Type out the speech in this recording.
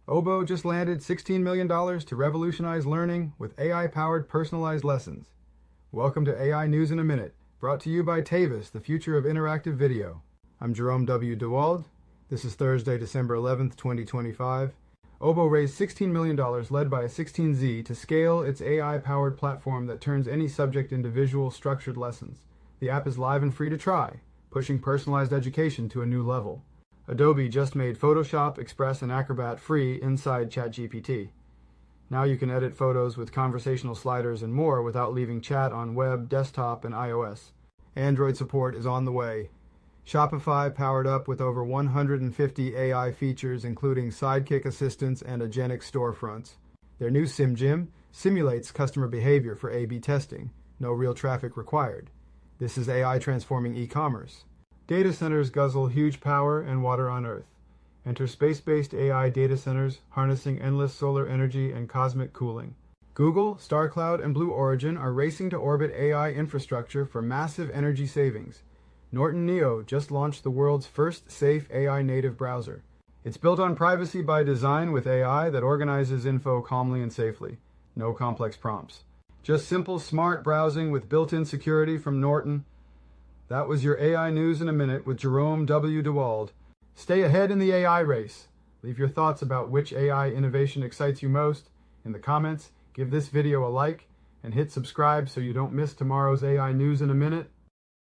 Oboe just landed $16 million to revolutionize learning with AI-powered personalized lessons. Welcome to AI News in a Minute, brought to you by Tavis, the future of interactive video. I'm Jerome W. DeWald. This is Thursday, December 11th, 2025. Oboe raised $16 million led by a 16Z to scale its AI-powered platform that turns any subject into visual, structured lessons. The app is live and free to try, pushing personalized education to a new level. Adobe just made Photoshop, Express, and Acrobat free inside ChatGPT. Now you can edit photos with conversational sliders and more without leaving chat on web, desktop, and iOS. Android support is on the way. Shopify powered up with over 150 AI features, including sidekick assistants and agentic storefronts. Their new SimGym simulates customer behavior for A/B testing. No real traffic required. This is AI transforming e-commerce. Data centers guzzle huge power and water on Earth. Enter space-based AI data centers harnessing endless solar energy and cosmic cooling. Google, StarCloud, and Blue Origin are racing to orbit AI infrastructure for massive energy savings. Norton Neo just launched the world's first safe AI native browser. It's built on privacy by design with AI that organizes info calmly and safely. No complex prompts. Just simple, smart browsing with built-in security from Norton. That was your AI News in a Minute with Jerome W. DeWald. Stay ahead in the AI race. Leave your thoughts about which AI innovation excites you most in the comments. Give this video a like and hit subscribe so you don't miss tomorrow's AI News in a Minute.